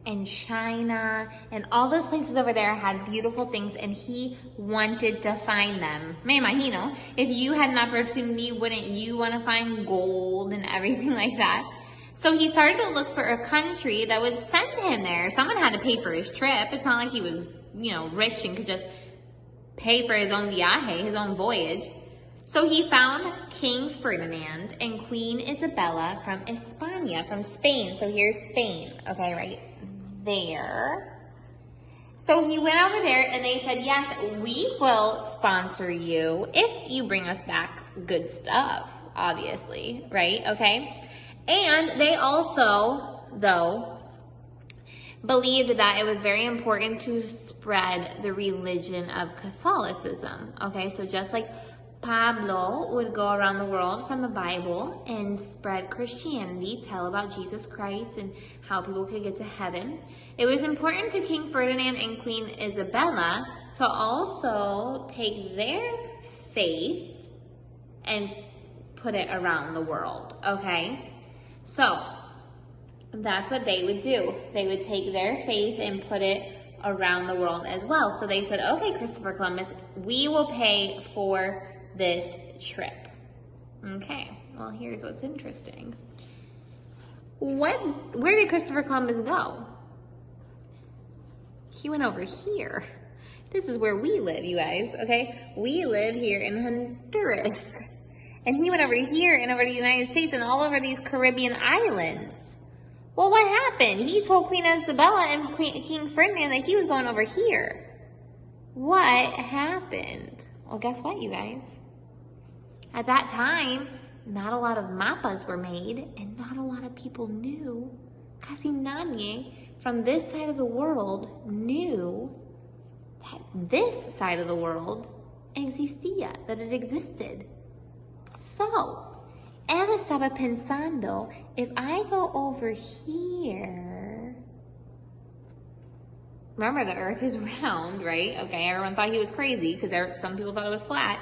and China, and all those places over there had beautiful things, and he wanted to find them. Me imagino, if you had an opportunity, wouldn't you want to find gold and everything like that? So he started to look for a country that would send him there. Someone had to pay for his trip. It's not like he was, rich and could just pay for his own viaje, his own voyage. So he found King Ferdinand and Queen Isabella from España, from Spain. So here's Spain, okay, right there. So he went over there and they said, yes, we will sponsor you if you bring us back good stuff, obviously, right, okay? And they also, though, believed that it was very important to spread the religion of Catholicism, okay? So just like Pablo would go around the world from the Bible and spread Christianity, tell about Jesus Christ and how people could get to heaven, it was important to King Ferdinand and Queen Isabella to also take their faith and put it around the world, okay? So that's what they would do. They would take their faith and put it around the world as well. So they said, okay, Christopher Columbus, we will pay for this trip. Okay, well, here's what's interesting. Where did Christopher Columbus go? He went over here. This is where we live, you guys, okay? We live here in Honduras. And he went over here and over to the United States and all over these Caribbean islands. Well, what happened? He told Queen Isabella and King Ferdinand that he was going over here. What happened? Well, guess what, you guys? At that time, not a lot of mapas were made and not a lot of people knew. Casi nadie from this side of the world knew that this side of the world existía, that it existed. So, él estaba pensando, if I go over here, remember the earth is round, right? Okay, everyone thought he was crazy because some people thought it was flat.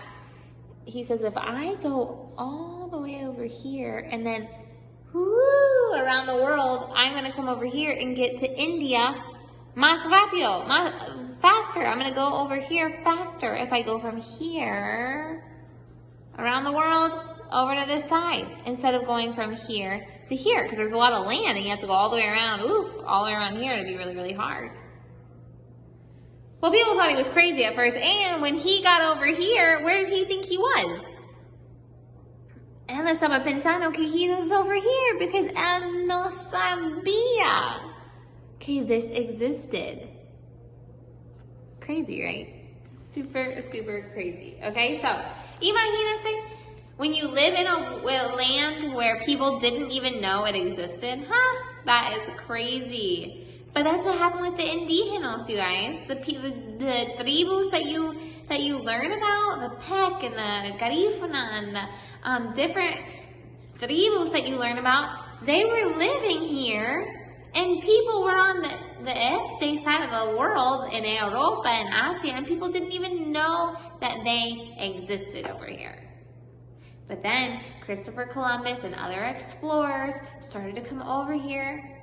He says, if I go all the way over here and then around the world, I'm going to come over here and get to India más rápido, faster. I'm going to go over here faster if I go from here around the world over to this side instead of going from here to here, because there's a lot of land and you have to go all the way around, all the way around here. It'd be really, really hard. Well, people thought he was crazy at first, and when he got over here, where did he think he was? Él estaba pensando que he was over here because él no sabía que this existed. Crazy, right? Super, super crazy. Okay, so imagínense when you live in a land where people didn't even know it existed. That is crazy. But that's what happened with the indígenas, you guys. The tribus that you learn about, the Pec and the Garifuna and the different tribus that you learn about, they were living here, and people were on the este side of the world in Europa and Asia, and people didn't even know that they existed over here. But then Christopher Columbus and other explorers started to come over here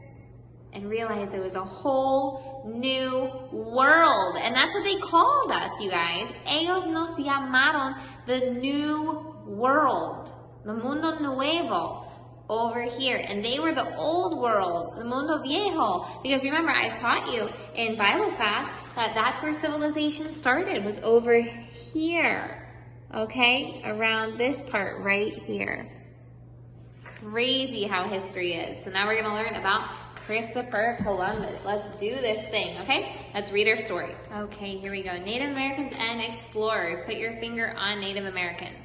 and realized it was a whole new world. And that's what they called us, you guys. Ellos nos llamaron the new world, the mundo nuevo, over here. And they were the old world, the mundo viejo. Because remember, I taught you in Bible class that that's where civilization started, was over here. Okay? Around this part right here. Crazy how history is. So now we're going to learn about Christopher Columbus. Let's do this thing, okay? Let's read our story. Okay, here we go. Native Americans and explorers. Put your finger on Native Americans.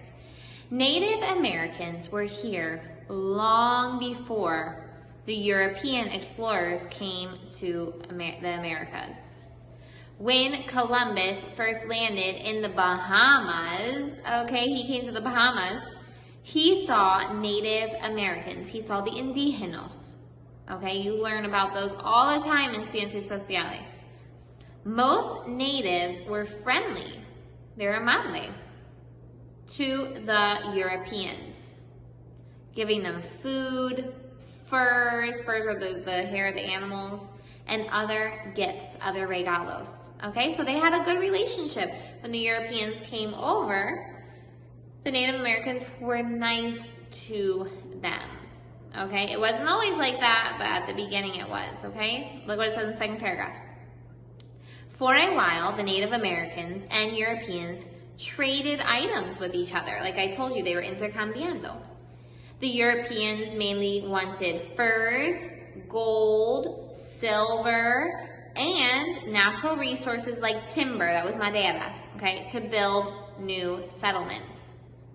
Native Americans were here long before the European explorers came to the Americas. When Columbus first landed in the Bahamas, okay, he came to the Bahamas, he saw Native Americans. He saw the indígenas. Okay, you learn about those all the time in Ciencias Sociales. Most natives were friendly, they're amable, to the Europeans, giving them food, furs are the hair of the animals, and other gifts, other regalos. Okay, so they had a good relationship. When the Europeans came over, the Native Americans were nice to them. Okay, it wasn't always like that, but at the beginning it was. Okay, look what it says in the second paragraph. For a while, the Native Americans and Europeans traded items with each other. Like I told you, they were intercambiando. The Europeans mainly wanted furs, gold, silver, and natural resources like timber, that was madera, okay, to build new settlements.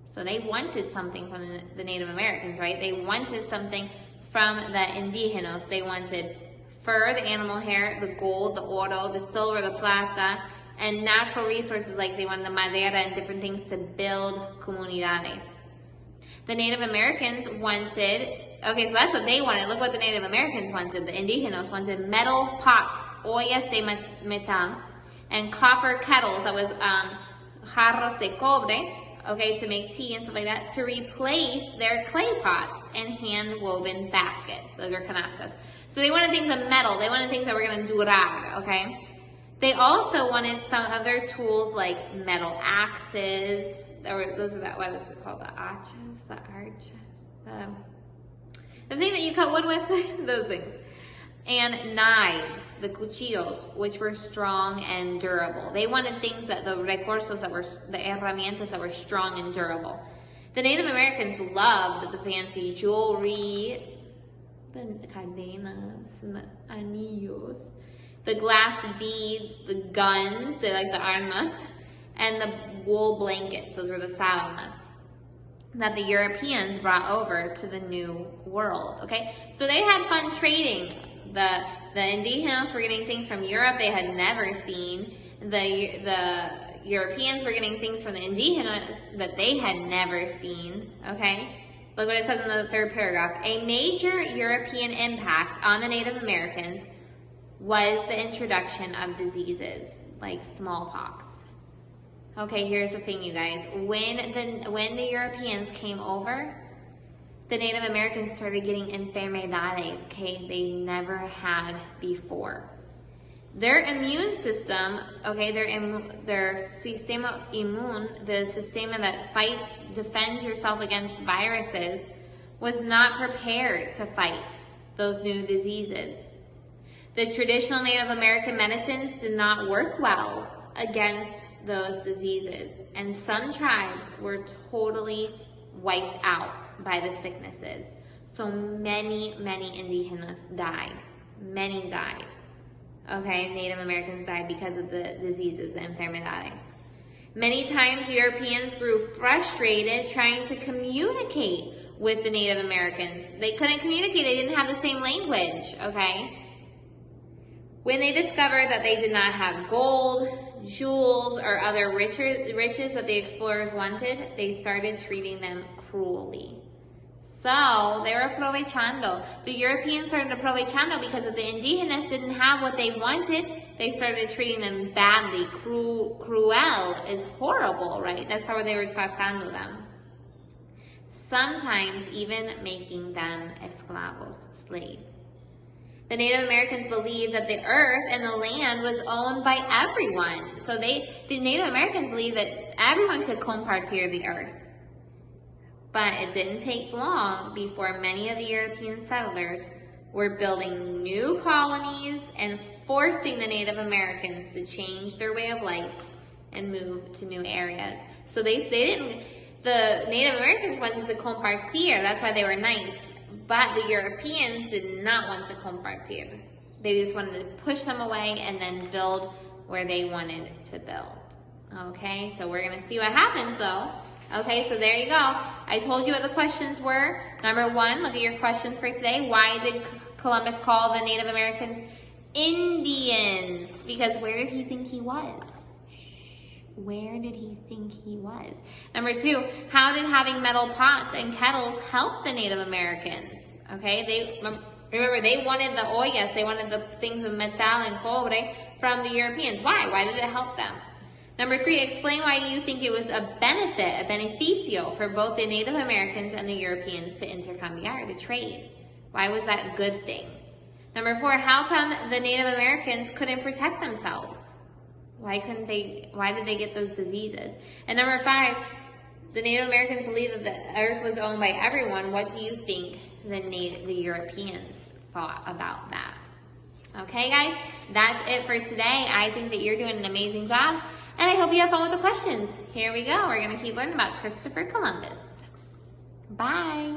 So they wanted something from the Native Americans, right? They wanted something from the indígenas. They wanted fur, the animal hair, the gold, the oro, the silver, the plata, and natural resources like they wanted the madera and different things to build comunidades. The Native Americans wanted, okay, so that's what they wanted. Look what the Native Americans wanted. The indígenas wanted metal pots, ollas de metal, and copper kettles, that was jarros de cobre, okay, to make tea and stuff like that, to replace their clay pots and hand-woven baskets. Those are canastas. So they wanted things of metal. They wanted things that were going to durar, okay? They also wanted some other tools like metal axes. Those are what is it called? The arches? The thing that you cut wood with? Those things. And knives, the cuchillos, which were strong and durable. They wanted things that the recursos that were, the herramientas that were strong and durable. The Native Americans loved the fancy jewelry, the cadenas, and the anillos, the glass beads, the guns, they like the armas, and the wool blankets, those were the sábanas, that the Europeans brought over to the New World, okay? So they had fun trading. The indígenas were getting things from Europe they had never seen. The Europeans were getting things from the indígenas that they had never seen, okay? Look what it says in the third paragraph. A major European impact on the Native Americans was the introduction of diseases like smallpox. Okay, here's the thing, you guys. When the Europeans came over, the Native Americans started getting enfermedades, okay, they never had before. Their immune system, okay, their sistema immune, the system that defends yourself against viruses, was not prepared to fight those new diseases. The traditional Native American medicines did not work well against those diseases, and some tribes were totally wiped out by the sicknesses. So many indígenas died. Many died. Okay, Native Americans died because of the diseases, the enfermedades. Many times Europeans grew frustrated trying to communicate with the Native Americans. They couldn't communicate, they didn't have the same language, okay? When they discovered that they did not have gold, jewels, or other riches that the explorers wanted, they started treating them cruelly. So they were aprovechando. The Europeans started aprovechando because if the indígenas didn't have what they wanted, they started treating them badly. Cruel is horrible, right? That's how they were tratando them. Sometimes even making them esclavos, slaves. The Native Americans believed that the earth and the land was owned by everyone. So the Native Americans believed that everyone could compartir the earth. But it didn't take long before many of the European settlers were building new colonies and forcing the Native Americans to change their way of life and move to new areas. So the Native Americans wanted to compartir, that's why they were nice. But the Europeans did not want to compartir. They just wanted to push them away and then build where they wanted to build. Okay, so we're going to see what happens though. Okay, so there you go. I told you what the questions were. Number 1, look at your questions for today. Why did Columbus call the Native Americans Indians? Because where did he think he was? Where did he think he was? Number 2, how did having metal pots and kettles help the Native Americans? Okay, remember they wanted the ollas, they wanted the things of metal and cobre from the Europeans. Why? Why did it help them? Number 3, explain why you think it was a benefit, a beneficio for both the Native Americans and the Europeans to intercambiar, to trade. Why was that a good thing? Number 4, how come the Native Americans couldn't protect themselves? Why did they get those diseases? And number 5, the Native Americans believed that the earth was owned by everyone. What do you think the Europeans thought about that? Okay, guys, that's it for today. I think that you're doing an amazing job, and I hope you have fun with the questions. Here we go. We're going to keep learning about Christopher Columbus. Bye.